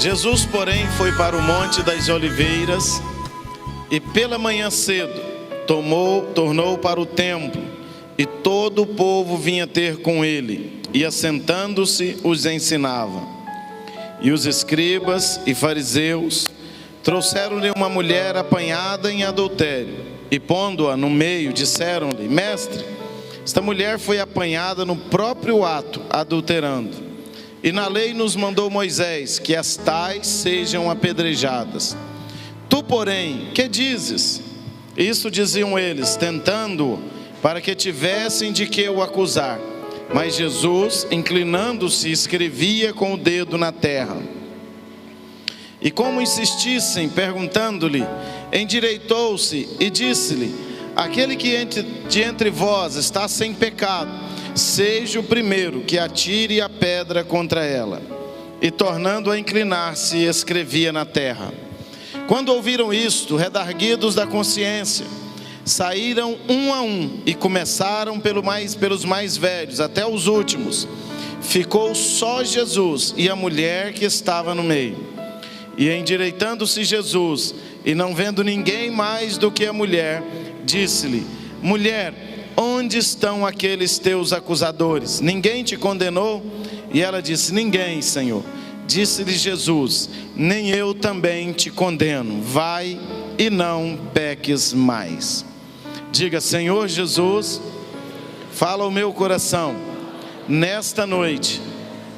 Jesus, porém, foi para o Monte das Oliveiras e pela manhã cedo tornou para o templo, e todo o povo vinha ter com ele, e assentando-se os ensinava. E os escribas e fariseus trouxeram-lhe uma mulher apanhada em adultério, e pondo-a no meio, disseram-lhe: Mestre, esta mulher foi apanhada no próprio ato, adulterando. E na lei nos mandou Moisés que as tais sejam apedrejadas. Tu, porém, que dizes? Isso diziam eles, tentando-o, para que tivessem de que o acusar. Mas Jesus, inclinando-se, escrevia com o dedo na terra. E como insistissem, perguntando-lhe, endireitou-se e disse-lhe: Aquele que de entre vós está sem pecado, seja o primeiro que atire a pedra contra ela. E tornando a inclinar-se, escrevia na terra. Quando ouviram isto, redarguidos da consciência, saíram um a um e começaram pelos mais velhos até os últimos. Ficou só Jesus e a mulher que estava no meio. E endireitando-se Jesus, e não vendo ninguém mais do que a mulher, disse-lhe: Mulher, onde estão aqueles teus acusadores? Ninguém te condenou? E ela disse: Ninguém, Senhor. Disse-lhe Jesus: Nem eu também te condeno. Vai e não peques mais. Diga: Senhor Jesus, fala ao meu coração nesta noite,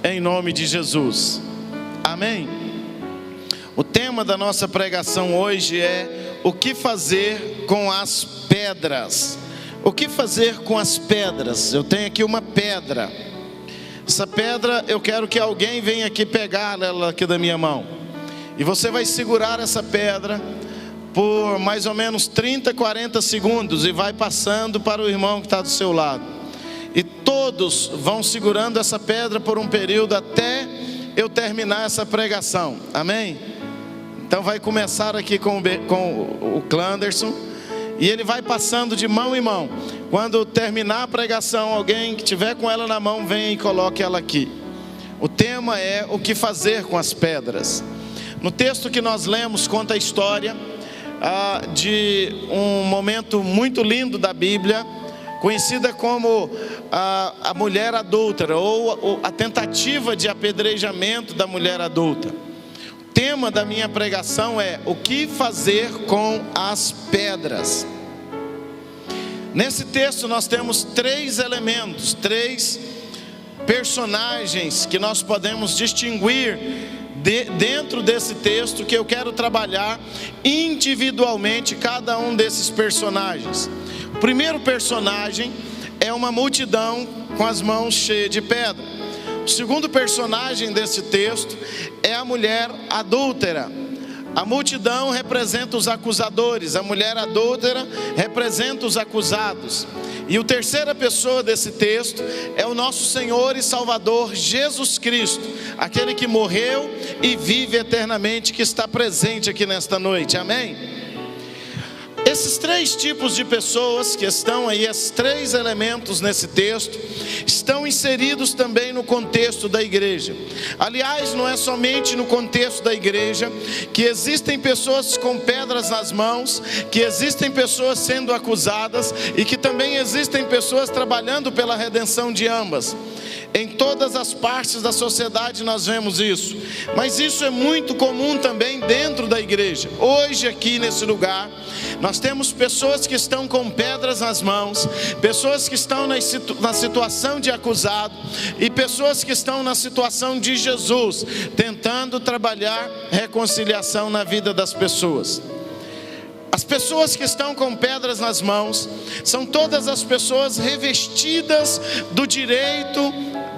em nome de Jesus. Amém. O tema da nossa pregação hoje é: o que fazer com as pedras? O que fazer com as pedras? Eu tenho aqui uma pedra. Essa pedra, eu quero que alguém venha aqui pegar ela aqui da minha mão. E você vai segurar essa pedra por mais ou menos 30, 40 segundos. E vai passando para o irmão que está do seu lado. E todos vão segurando essa pedra por um período até eu terminar essa pregação. Amém? Então vai começar aqui com o Clanderson. E ele vai passando de mão em mão. Quando terminar a pregação, alguém que tiver com ela na mão, venha e coloque ela aqui. O tema é: o que fazer com as pedras? No texto que nós lemos, conta a história de um momento muito lindo da Bíblia, conhecida como a mulher adúltera, ou a tentativa de apedrejamento da mulher adulta. O tema da minha pregação é: o que fazer com as pedras? Nesse texto nós temos três elementos, três personagens que nós podemos distinguir dentro desse texto, que eu quero trabalhar individualmente cada um desses personagens. O primeiro personagem é uma multidão com as mãos cheias de pedra. O segundo personagem desse texto é a mulher adúltera. A multidão representa os acusadores, a mulher adúltera representa os acusados. E a terceira pessoa desse texto é o nosso Senhor e Salvador Jesus Cristo, aquele que morreu e vive eternamente, que está presente aqui nesta noite. Amém? Esses três tipos de pessoas que estão aí, esses três elementos nesse texto, estão inseridos também no contexto da igreja. Aliás, não é somente no contexto da igreja que existem pessoas com pedras nas mãos, que existem pessoas sendo acusadas e que também existem pessoas trabalhando pela redenção de ambas. Em todas as partes da sociedade nós vemos isso, mas isso é muito comum também dentro da igreja. Hoje aqui nesse lugar, nós temos pessoas que estão com pedras nas mãos, pessoas que estão na situação de acusado e pessoas que estão na situação de Jesus, tentando trabalhar reconciliação na vida das pessoas. As pessoas que estão com pedras nas mãos são todas as pessoas revestidas do direito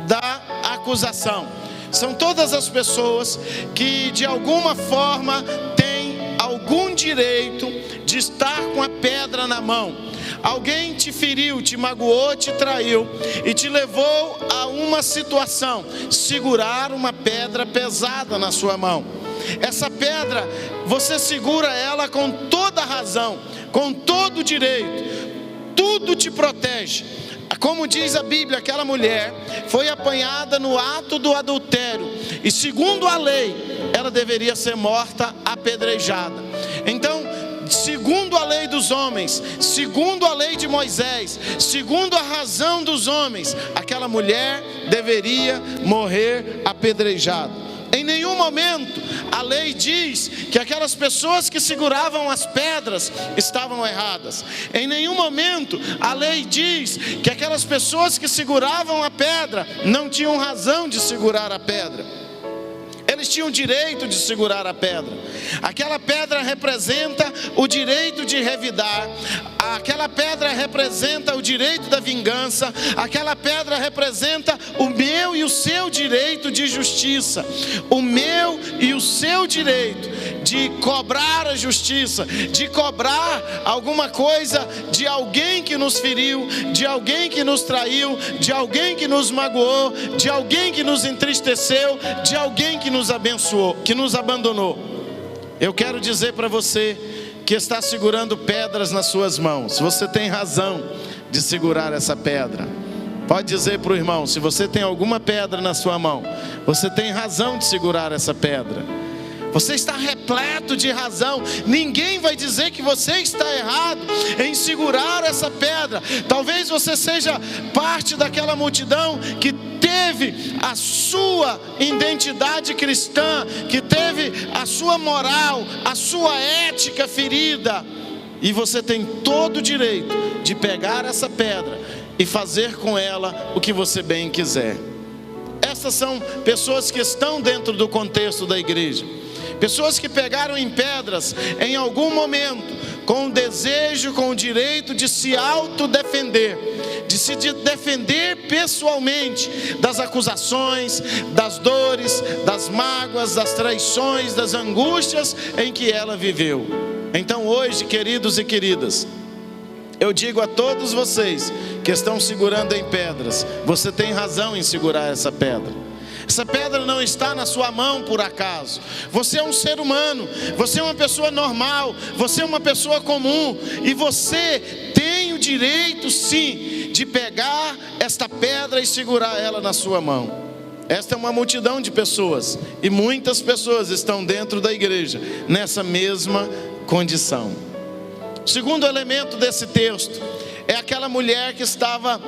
da acusação. São todas as pessoas que de alguma forma têm algum direito de estar com a pedra na mão. Alguém te feriu, te magoou, te traiu e te levou a uma situação: segurar uma pedra pesada na sua mão. Essa pedra, você segura ela com toda a razão, com todo o direito. Tudo te protege. Como diz a Bíblia, aquela mulher foi apanhada no ato do adultério, e segundo a lei, ela deveria ser morta apedrejada. Então, segundo a lei dos homens, segundo a lei de Moisés, segundo a razão dos homens, aquela mulher deveria morrer apedrejada. Em nenhum momento a lei diz que aquelas pessoas que seguravam as pedras estavam erradas. Em nenhum momento a lei diz que aquelas pessoas que seguravam a pedra não tinham razão de segurar a pedra. Eles tinham direito de segurar a pedra. Aquela pedra representa o direito de revidar. Aquela pedra representa o direito da vingança. Aquela pedra representa o meu e o seu direito de justiça. O meu e o seu direito de cobrar a justiça, de cobrar alguma coisa de alguém que nos feriu, de alguém que nos traiu, de alguém que nos magoou, de alguém que nos entristeceu, de alguém que nos abençoou, que nos abandonou. Eu quero dizer para você que está segurando pedras nas suas mãos, você tem razão de segurar essa pedra. Pode dizer para o irmão, se você tem alguma pedra na sua mão, você tem razão de segurar essa pedra. Você está repleto de razão. Ninguém vai dizer que você está errado em segurar essa pedra. Talvez você seja parte daquela multidão que teve a sua identidade cristã, que teve a sua moral, a sua ética ferida. E você tem todo o direito de pegar essa pedra e fazer com ela o que você bem quiser. Essas são pessoas que estão dentro do contexto da igreja. Pessoas que pegaram em pedras em algum momento, com o desejo, com o direito de se autodefender, de se defender pessoalmente das acusações, das dores, das mágoas, das traições, das angústias em que ela viveu. Então hoje, queridos e queridas, eu digo a todos vocês que estão segurando em pedras, você tem razão em segurar essa pedra. Essa pedra não está na sua mão por acaso. Você é um ser humano, você é uma pessoa normal, você é uma pessoa comum, e você tem o direito sim de pegar esta pedra e segurar ela na sua mão. Esta é uma multidão de pessoas, e muitas pessoas estão dentro da igreja nessa mesma condição. O segundo elemento desse texto é aquela mulher que estava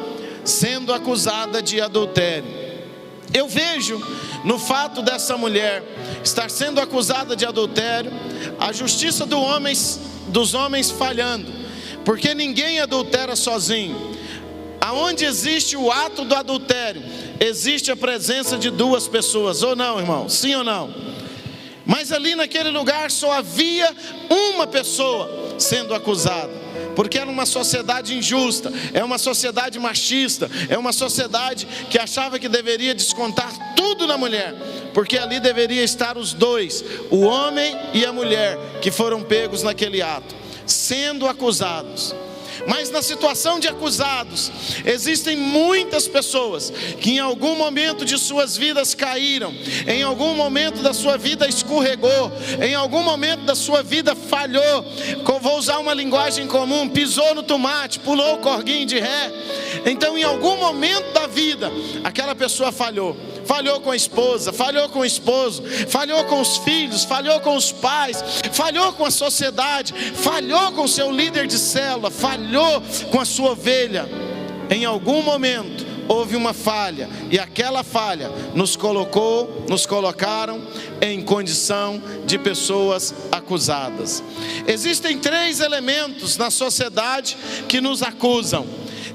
sendo acusada de adultério. Eu vejo no fato dessa mulher estar sendo acusada de adultério, a justiça dos homens falhando, porque ninguém adultera sozinho. Aonde existe o ato do adultério, existe a presença de duas pessoas, ou não, irmão? Sim ou não? Mas ali naquele lugar só havia uma pessoa sendo acusada, porque era uma sociedade injusta, é uma sociedade machista, é uma sociedade que achava que deveria descontar tudo na mulher, porque ali deveria estar os dois, o homem e a mulher, que foram pegos naquele ato, sendo acusados. Mas na situação de acusados, existem muitas pessoas que em algum momento de suas vidas caíram, em algum momento da sua vida escorregou, em algum momento da sua vida falhou. Vou usar uma linguagem comum: pisou no tomate, pulou o corguinho de ré. Então em algum momento da vida, aquela pessoa falhou. Falhou com a esposa, falhou com o esposo, falhou com os filhos, falhou com os pais, falhou com a sociedade, falhou com o seu líder de célula, falhou com a sua ovelha. Em algum momento houve uma falha, e aquela falha nos colocaram em condição de pessoas acusadas. Existem 3 elementos na sociedade que nos acusam.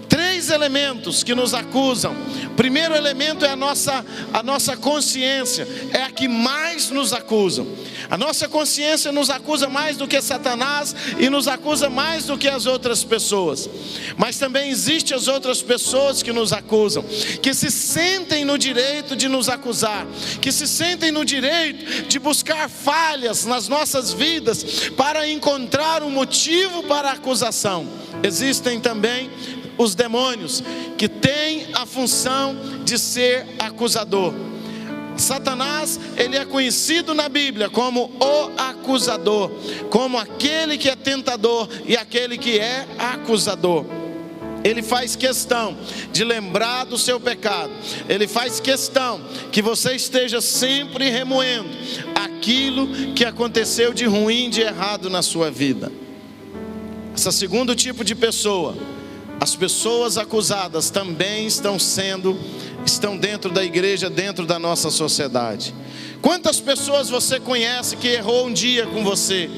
3 elementos que nos acusam. O primeiro elemento é a nossa consciência, é a que mais nos acusa. A nossa consciência nos acusa mais do que Satanás e nos acusa mais do que as outras pessoas. Mas também existem as outras pessoas que nos acusam, que se sentem no direito de nos acusar, que se sentem no direito de buscar falhas nas nossas vidas para encontrar um motivo para a acusação. Existem também os demônios, que têm a função de ser acusador. Satanás, ele é conhecido na Bíblia como o acusador, como aquele que é tentador e aquele que é acusador. Ele faz questão de lembrar do seu pecado. Ele faz questão que você esteja sempre remoendo aquilo que aconteceu de ruim, de errado na sua vida. Esse segundo tipo de pessoa, as pessoas acusadas, também estão dentro da igreja, dentro da nossa sociedade. Quantas pessoas você conhece que errou um dia com você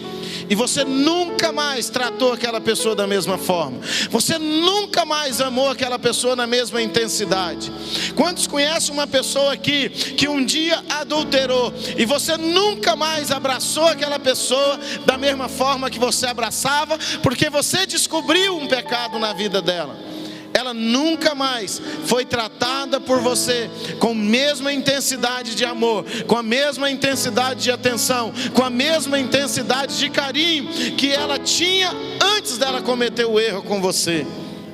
e você nunca mais tratou aquela pessoa da mesma forma? Você nunca mais amou aquela pessoa na mesma intensidade? Quantos conhecem uma pessoa aqui que um dia adulterou e você nunca mais abraçou aquela pessoa da mesma forma que você abraçava, porque você descobriu um pecado na vida dela? Ela nunca mais foi tratada por você com a mesma intensidade de amor, com a mesma intensidade de atenção, com a mesma intensidade de carinho que ela tinha antes dela cometer o erro com você.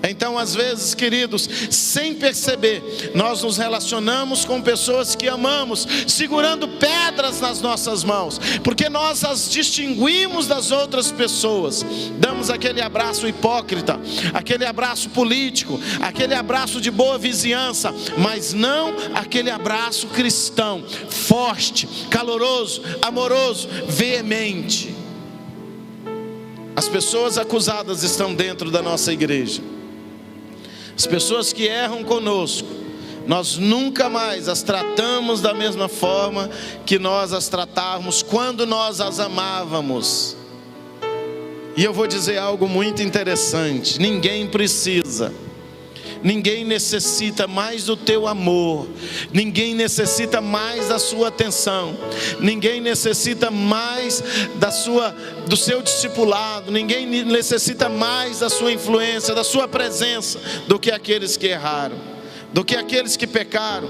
Então, às vezes, queridos, sem perceber, nós nos relacionamos com pessoas que amamos, segurando pedras nas nossas mãos, porque nós as distinguimos das outras pessoas. Damos aquele abraço hipócrita, aquele abraço político, aquele abraço de boa vizinhança, mas não aquele abraço cristão, forte, caloroso, amoroso, veemente. As pessoas acusadas estão dentro da nossa igreja. As pessoas que erram conosco, nós nunca mais as tratamos da mesma forma que nós as tratávamos quando nós as amávamos. E eu vou dizer algo muito interessante: ninguém precisa, ninguém necessita mais do teu amor, ninguém necessita mais da sua atenção, ninguém necessita mais do seu discipulado, ninguém necessita mais da sua influência, da sua presença, do que aqueles que erraram, do que aqueles que pecaram,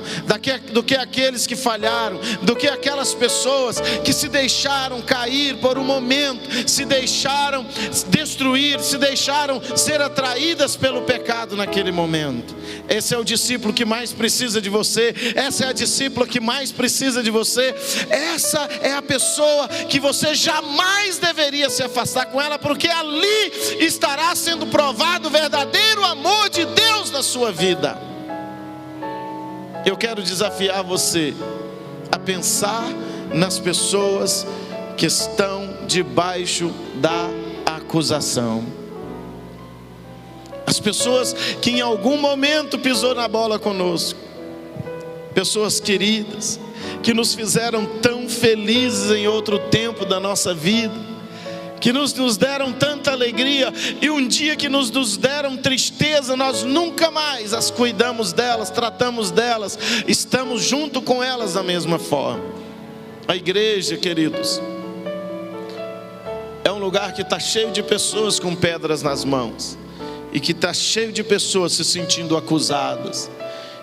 do que aqueles que falharam, do que aquelas pessoas que se deixaram cair por um momento, se deixaram destruir, se deixaram ser atraídas pelo pecado naquele momento. Esse é o discípulo que mais precisa de você, essa é a discípula que mais precisa de você, essa é a pessoa que você jamais deveria se afastar com ela, porque ali estará sendo provado o verdadeiro amor de Deus na sua vida. Eu quero desafiar você a pensar nas pessoas que estão debaixo da acusação. As pessoas que em algum momento pisou na bola conosco. Pessoas queridas, que nos fizeram tão felizes em outro tempo da nossa vida, que nos deram tanta alegria, e um dia que nos deram tristeza, nós nunca mais as cuidamos delas, tratamos delas, estamos junto com elas da mesma forma. A igreja, queridos, é um lugar que está cheio de pessoas com pedras nas mãos, e que está cheio de pessoas se sentindo acusadas,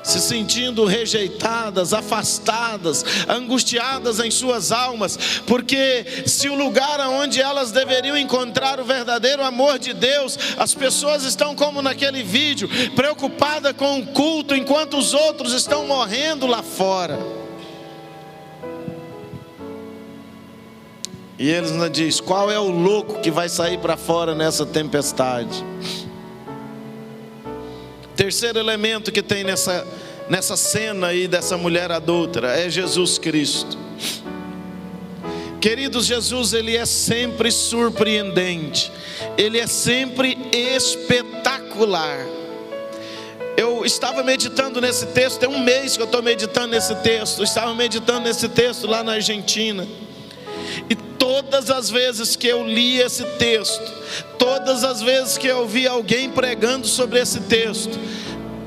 se sentindo rejeitadas, afastadas, angustiadas em suas almas, porque se o lugar onde elas deveriam encontrar o verdadeiro amor de Deus, as pessoas estão como naquele vídeo, preocupadas com o culto, enquanto os outros estão morrendo lá fora. E eles nos dizem: qual é o louco que vai sair para fora nessa tempestade? Terceiro elemento que tem nessa cena aí dessa mulher adúltera é Jesus Cristo. Queridos, Jesus, ele é sempre surpreendente, ele é sempre espetacular. Eu estava meditando nesse texto, tem um mês que eu estou meditando nesse texto. Eu estava meditando nesse texto lá na Argentina, e todas as vezes que eu li esse texto, todas as vezes que eu vi alguém pregando sobre esse texto,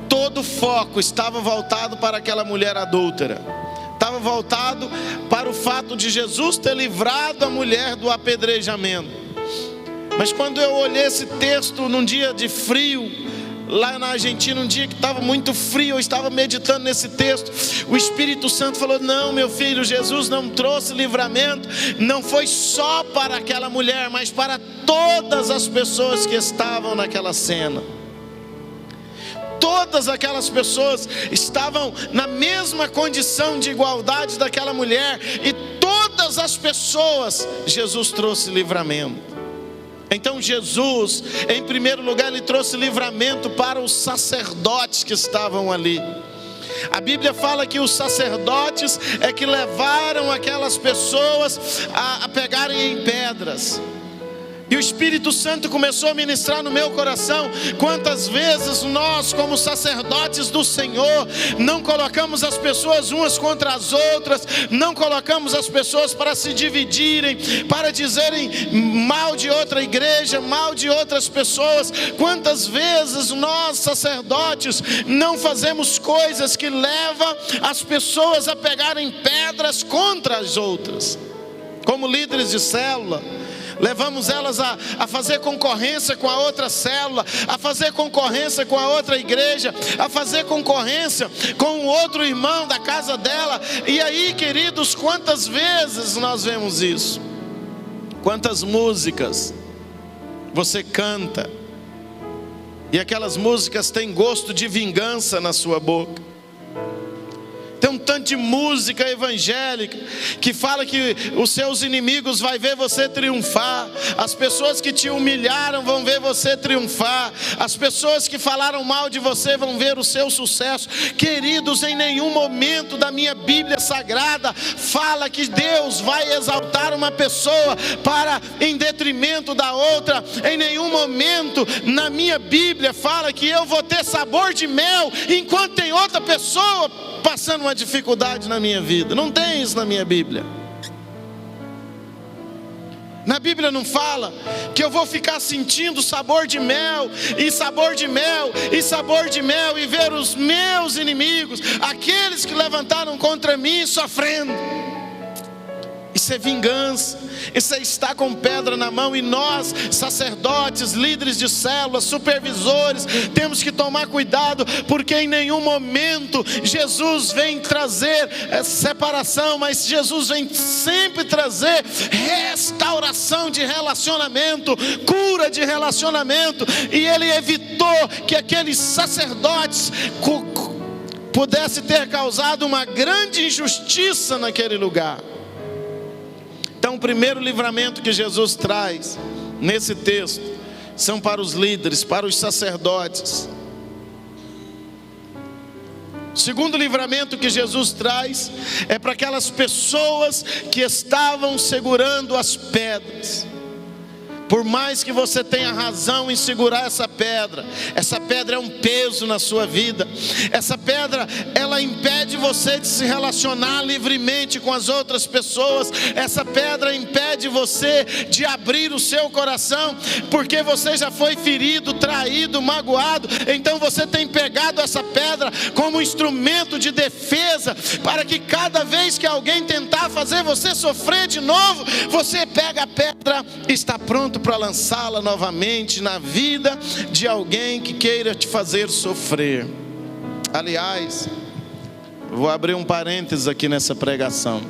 todo o foco estava voltado para aquela mulher adúltera, estava voltado para o fato de Jesus ter livrado a mulher do apedrejamento. Mas quando eu olhei esse texto num dia de frio, lá na Argentina, um dia que estava muito frio, eu estava meditando nesse texto, o Espírito Santo falou: não, meu filho, Jesus não trouxe livramento, não foi só para aquela mulher, mas para todas as pessoas que estavam naquela cena. Todas aquelas pessoas estavam na mesma condição de igualdade daquela mulher, e todas as pessoas Jesus trouxe livramento. Então Jesus, em primeiro lugar, ele trouxe livramento para os sacerdotes que estavam ali. A Bíblia fala que os sacerdotes é que levaram aquelas pessoas a pegarem em pedras. E o Espírito Santo começou a ministrar no meu coração. Quantas vezes nós, como sacerdotes do Senhor, não colocamos as pessoas umas contra as outras, não colocamos as pessoas para se dividirem, para dizerem mal de outra igreja, mal de outras pessoas. Quantas vezes nós, sacerdotes, não fazemos coisas que levam as pessoas a pegarem pedras contra as outras, como líderes de célula. Levamos elas a fazer concorrência com a outra célula, a fazer concorrência com a outra igreja, a fazer concorrência com o outro irmão da casa dela. E aí, queridos, quantas vezes nós vemos isso? Quantas músicas você canta e aquelas músicas têm gosto de vingança na sua boca? Tem um tanto de música evangélica que fala que os seus inimigos vão ver você triunfar. As pessoas que te humilharam vão ver você triunfar. As pessoas que falaram mal de você vão ver o seu sucesso. Queridos, em nenhum momento da minha Bíblia Sagrada fala que Deus vai exaltar uma pessoa em detrimento da outra. Em nenhum momento na minha Bíblia fala que eu vou ter sabor de mel enquanto tem outra pessoa passando uma dificuldade na minha vida. Não tem isso na minha Bíblia. Na Bíblia não fala que eu vou ficar sentindo sabor de mel, e sabor de mel, e sabor de mel, e ver os meus inimigos, aqueles que levantaram contra mim, sofrendo. Isso é vingança, isso é estar com pedra na mão. E nós, sacerdotes, líderes de células, supervisores, temos que tomar cuidado, porque em nenhum momento Jesus vem trazer separação, mas Jesus vem sempre trazer restauração de relacionamento, cura de relacionamento. E ele evitou que aqueles sacerdotes pudessem ter causado uma grande injustiça naquele lugar. Então, o primeiro livramento que Jesus traz nesse texto são para os líderes, para os sacerdotes. O segundo livramento que Jesus traz é para aquelas pessoas que estavam segurando as pedras. Por mais que você tenha razão em segurar essa pedra é um peso na sua vida. Essa pedra, ela impede você de se relacionar livremente com as outras pessoas. Essa pedra impede você de abrir o seu coração, porque você já foi ferido, traído, magoado. Então você tem pegado essa pedra como instrumento de defesa, para que cada vez que alguém tentar fazer você sofrer de novo, você pega a pedra e está pronto para lançá-la novamente na vida de alguém que queira te fazer sofrer. Aliás, vou abrir um parênteses aqui nessa pregação.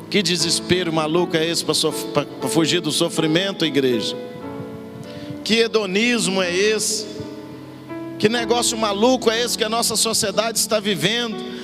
Que desespero maluco é esse para fugir do sofrimento, igreja? Que hedonismo é esse? Que negócio maluco é esse que a nossa sociedade está vivendo?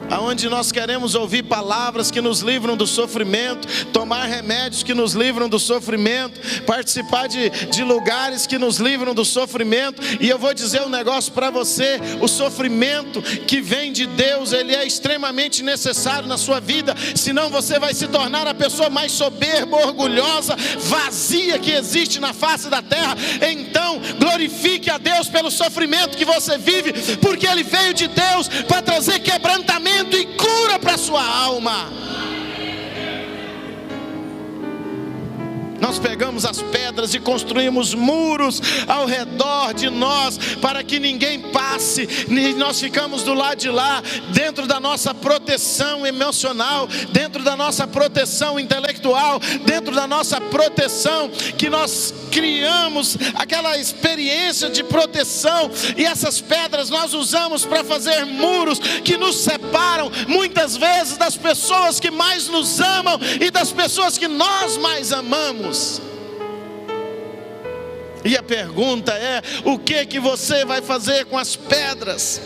Aonde nós queremos ouvir palavras que nos livram do sofrimento, tomar remédios que nos livram do sofrimento, participar de lugares que nos livram do sofrimento. E eu vou dizer um negócio para você: o sofrimento que vem de Deus, ele é extremamente necessário na sua vida, senão você vai se tornar a pessoa mais soberba, orgulhosa, vazia que existe na face da terra. Então glorifique a Deus pelo sofrimento que você vive, porque ele veio de Deus para trazer quebrantamento e cura para a sua alma. Nós pegamos as pedras e construímos muros ao redor de nós para que ninguém passe, e nós ficamos do lado de lá, dentro da nossa proteção emocional, dentro da nossa proteção intelectual, dentro da nossa proteção que nós criamos, aquela experiência de proteção. E essas pedras nós usamos para fazer muros que nos separam muitas vezes das pessoas que mais nos amam e das pessoas que nós mais amamos. E a pergunta é: o que você vai fazer com as pedras?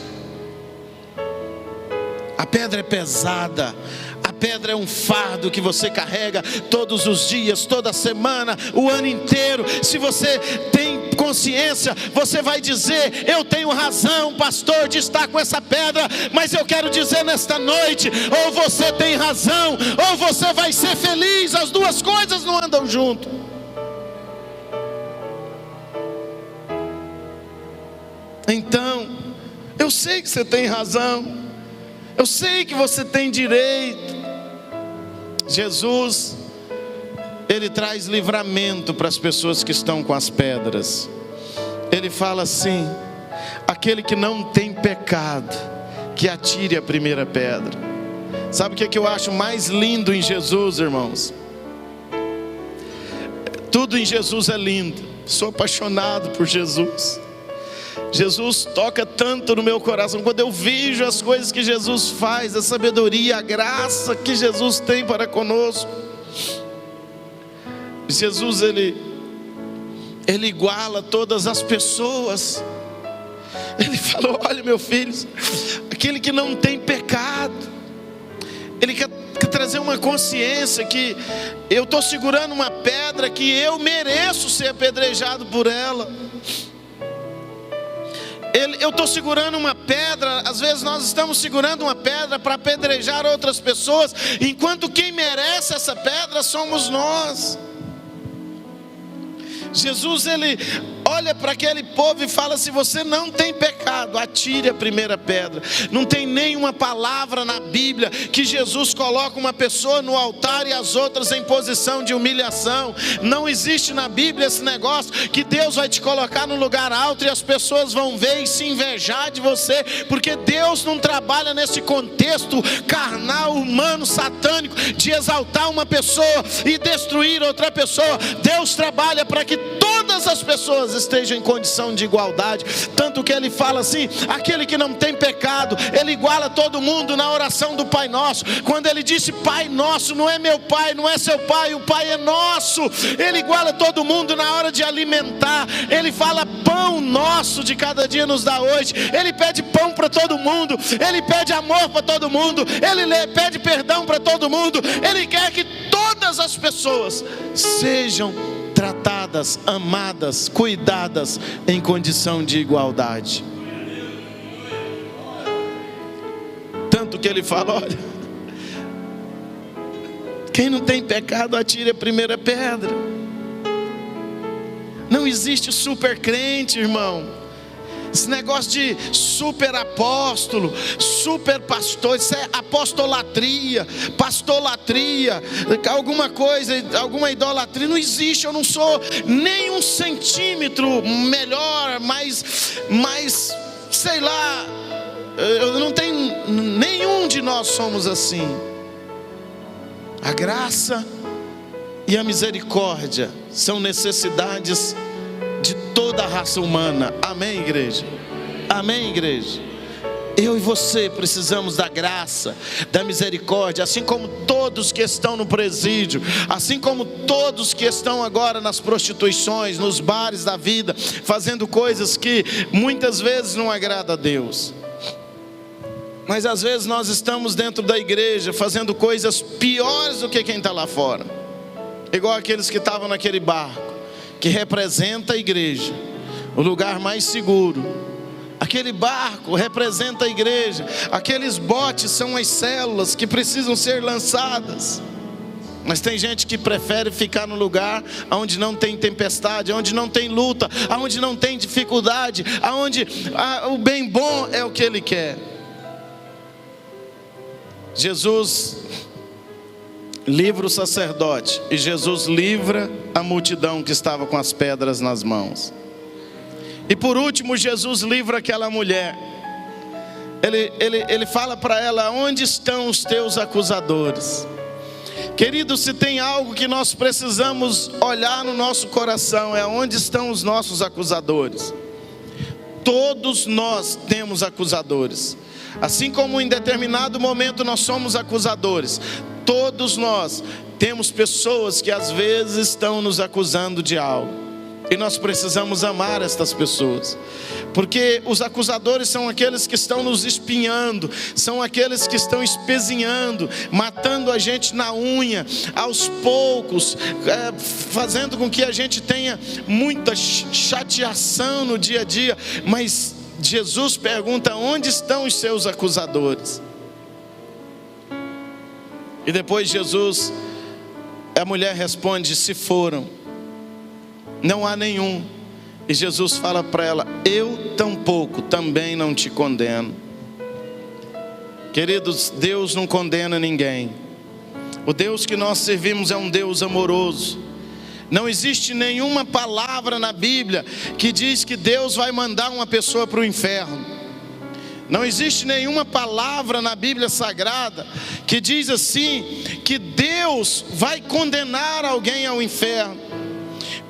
A pedra é pesada, a pedra é um fardo que você carrega todos os dias, toda semana, o ano inteiro. Se você tem consciência, você vai dizer: eu tenho razão, pastor, de estar com essa pedra. Mas eu quero dizer nesta noite: ou você tem razão, ou você vai ser feliz. As duas coisas não andam junto. Então, eu sei que você tem razão, eu sei que você tem direito. Jesus, Ele traz livramento para as pessoas que estão com as pedras. Ele fala assim: aquele que não tem pecado, que atire a primeira pedra. Sabe o que eu acho mais lindo em Jesus, irmãos? Tudo em Jesus é lindo. Sou apaixonado por Jesus. Jesus toca tanto no meu coração. Quando eu vejo as coisas que Jesus faz, a sabedoria, a graça que Jesus tem para conosco. Jesus, Ele iguala todas as pessoas. Ele falou: olha, meu filho, aquele que não tem pecado, Ele quer trazer uma consciência que eu estou segurando uma pedra que eu mereço ser apedrejado por ela. Eu estou segurando uma pedra. Às vezes nós estamos segurando uma pedra para apedrejar outras pessoas, enquanto quem merece essa pedra somos nós. Jesus, Ele olha para aquele povo e fala: se você não tem pecado, atire a primeira pedra. Não tem nenhuma palavra na Bíblia que Jesus coloca uma pessoa no altar e as outras em posição de humilhação. Não existe na Bíblia esse negócio que Deus vai te colocar no lugar alto e as pessoas vão ver e se invejar de você, porque Deus não trabalha nesse contexto carnal, humano, satânico, de exaltar uma pessoa e destruir outra pessoa. Deus trabalha para que todas as pessoas estejam em condição de igualdade. Tanto que Ele fala assim: aquele que não tem pecado, Ele iguala todo mundo na oração do Pai Nosso. Quando Ele disse Pai Nosso, não é meu pai, não é seu pai, o Pai é nosso. Ele iguala todo mundo na hora de alimentar. Ele fala: pão nosso de cada dia nos dá hoje. Ele pede pão para todo mundo. Ele pede amor para todo mundo. Ele pede perdão para todo mundo. Ele quer que todas as pessoas sejam tratadas, amadas, cuidadas em condição de igualdade. Tanto que Ele fala: olha, quem não tem pecado, atire a primeira pedra. Não existe super crente, irmão. Esse negócio de super apóstolo, super pastor, isso é apostolatria, pastolatria, alguma coisa, alguma idolatria. Não existe. Eu não sou nem um centímetro melhor, mas sei lá, eu não tenho, nenhum de nós somos assim. A graça e a misericórdia são necessidades de toda a raça humana. Amém, igreja? Amém, igreja? Eu e você precisamos da graça, da misericórdia, assim como todos que estão no presídio, assim como todos que estão agora nas prostituições, nos bares da vida, fazendo coisas que muitas vezes não agradam a Deus. Mas às vezes nós estamos dentro da igreja fazendo coisas piores do que quem está lá fora. Igual aqueles que estavam naquele barco, que representa a igreja, o lugar mais seguro. Aquele barco representa a igreja. Aqueles botes são as células que precisam ser lançadas. Mas tem gente que prefere ficar no lugar onde não tem tempestade, onde não tem luta, onde não tem dificuldade, onde o bem bom é o que Ele quer. Jesus livra o sacerdote e Jesus livra a multidão que estava com as pedras nas mãos. E por último, Jesus livra aquela mulher. Ele fala para ela: onde estão os teus acusadores? Querido, se tem algo que nós precisamos olhar no nosso coração, é onde estão os nossos acusadores. Todos nós temos acusadores. Assim como em determinado momento nós somos acusadores, todos nós temos pessoas que às vezes estão nos acusando de algo. E nós precisamos amar estas pessoas, porque os acusadores são aqueles que estão nos espinhando, são aqueles que estão espezinhando, matando a gente na unha, aos poucos, fazendo com que a gente tenha muita chateação no dia a dia. Mas Jesus pergunta: onde estão os seus acusadores? E depois a mulher responde: se foram, não há nenhum. E Jesus fala para ela: eu tampouco também não te condeno. Queridos, Deus não condena ninguém. O Deus que nós servimos é um Deus amoroso. Não existe nenhuma palavra na Bíblia que diz que Deus vai mandar uma pessoa para o inferno. Não existe nenhuma palavra na Bíblia Sagrada que diz assim, que Deus vai condenar alguém ao inferno.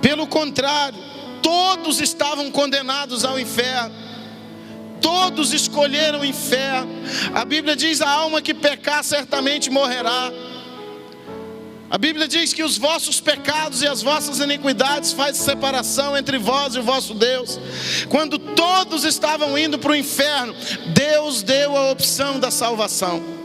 Pelo contrário, todos estavam condenados ao inferno. Todos escolheram o inferno. A Bíblia diz: a alma que pecar certamente morrerá. A Bíblia diz que os vossos pecados e as vossas iniquidades fazem separação entre vós e o vosso Deus. Quando todos estavam indo para o inferno, Deus deu a opção da salvação.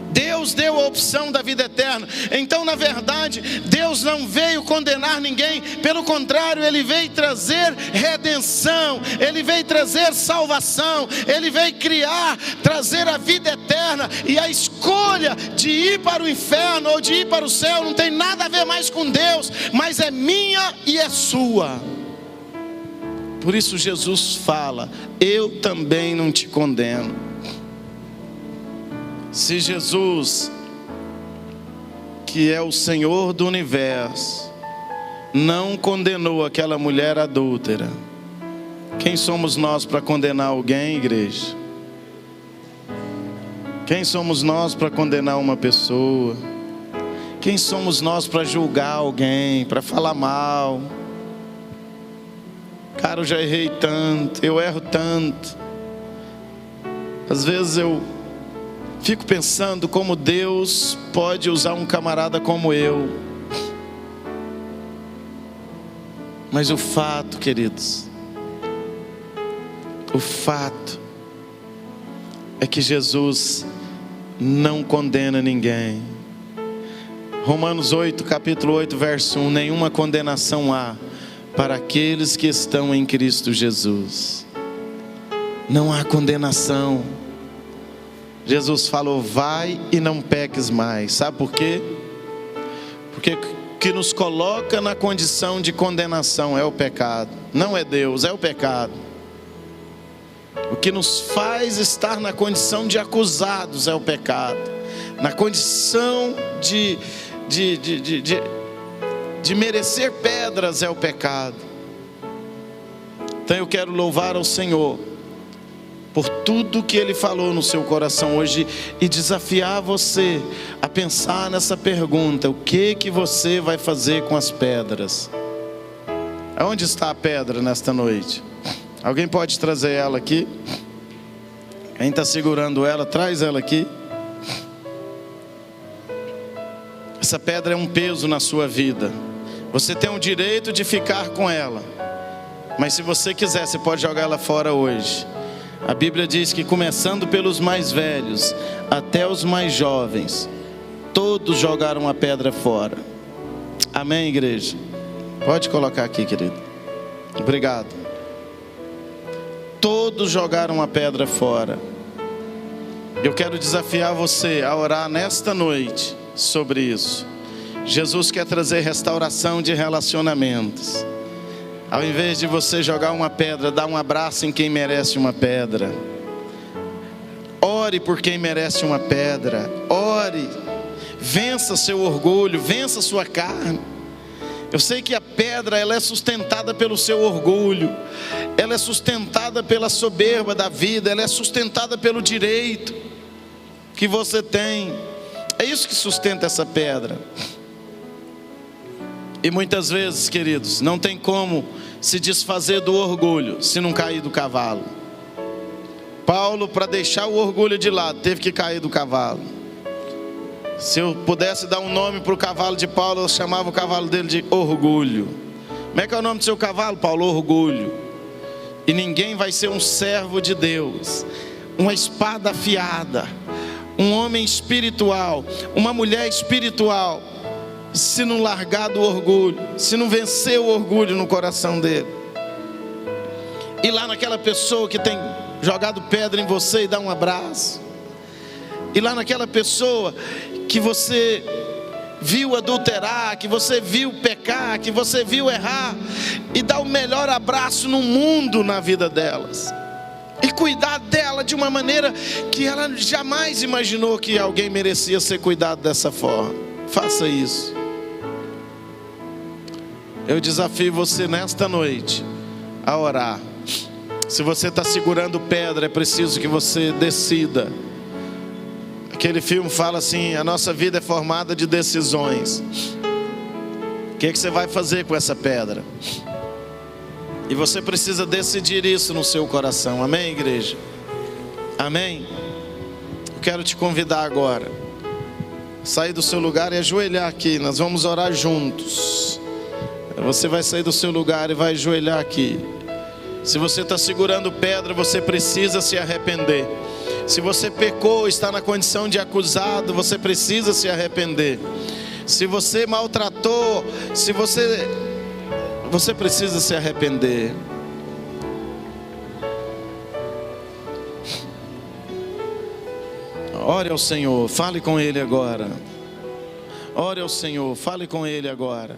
Deus deu a opção da vida eterna. Então, na verdade, Deus não veio condenar ninguém. Pelo contrário, Ele veio trazer redenção. Ele veio trazer salvação. Ele veio trazer a vida eterna. E a escolha de ir para o inferno ou de ir para o céu não tem nada a ver mais com Deus, mas é minha e é sua. Por isso Jesus fala: eu também não te condeno. Se Jesus, que é o Senhor do universo, não condenou aquela mulher adúltera, quem somos nós para condenar alguém, igreja? Quem somos nós para condenar uma pessoa? Quem somos nós para julgar alguém, para falar mal? Cara, eu já errei tanto, eu erro tanto. Às vezes eu fico pensando como Deus pode usar um camarada como eu. Mas o fato, queridos, o fato é que Jesus não condena ninguém. Romanos 8, capítulo 8, verso 1: nenhuma condenação há para aqueles que estão em Cristo Jesus. Não há condenação. Jesus falou: vai e não peques mais. Sabe por quê? Porque o que nos coloca na condição de condenação é o pecado. Não é Deus, é o pecado. O que nos faz estar na condição de acusados é o pecado. Na condição de merecer pedras é o pecado. Então eu quero louvar ao Senhor por tudo que Ele falou no seu coração hoje e desafiar você a pensar nessa pergunta: o que você vai fazer com as pedras? Aonde está a pedra nesta noite? Alguém pode trazer ela aqui? Quem está segurando ela, traz ela aqui. Essa pedra é um peso na sua vida. Você tem o direito de ficar com ela, mas se você quiser, você pode jogar ela fora hoje. A Bíblia diz que começando pelos mais velhos até os mais jovens, todos jogaram a pedra fora. Amém, igreja? Pode colocar aqui, querido. Obrigado. Todos jogaram a pedra fora. Eu quero desafiar você a orar nesta noite sobre isso. Jesus quer trazer restauração de relacionamentos. Ao invés de você jogar uma pedra, dá um abraço em quem merece uma pedra. Ore por quem merece uma pedra. Ore. Vença seu orgulho, vença sua carne. Eu sei que a pedra, ela é sustentada pelo seu orgulho. Ela é sustentada pela soberba da vida. Ela é sustentada pelo direito que você tem. É isso que sustenta essa pedra. E muitas vezes, queridos, não tem como se desfazer do orgulho se não cair do cavalo. Paulo, para deixar o orgulho de lado, teve que cair do cavalo. Se eu pudesse dar um nome para o cavalo de Paulo, eu chamava o cavalo dele de orgulho. Como é que é o nome do seu cavalo, Paulo? Orgulho. E ninguém vai ser um servo de Deus, uma espada afiada, um homem espiritual, uma mulher espiritual, se não largar do orgulho, se não vencer o orgulho no coração dele. E lá naquela pessoa que tem jogado pedra em você e dá um abraço. E lá naquela pessoa que você viu adulterar, que você viu pecar, que você viu errar, e dá o melhor abraço no mundo na vida delas. E cuidar dela de uma maneira que ela jamais imaginou que alguém merecia ser cuidado dessa forma. Faça isso. Eu desafio você nesta noite a orar. Se você está segurando pedra, é preciso que você decida. Aquele filme fala assim: a nossa vida é formada de decisões. O que você vai fazer com essa pedra? E você precisa decidir isso no seu coração. Amém, igreja? Amém? Eu quero te convidar agora, sair do seu lugar e ajoelhar aqui. Nós vamos orar juntos. Você vai sair do seu lugar e vai ajoelhar aqui. Se você está segurando pedra, você precisa se arrepender. Se você pecou, está na condição de acusado, você precisa se arrepender. Se você maltratou, você precisa se arrepender. Ore ao Senhor, fale com Ele agora. Ore ao Senhor, fale com Ele agora.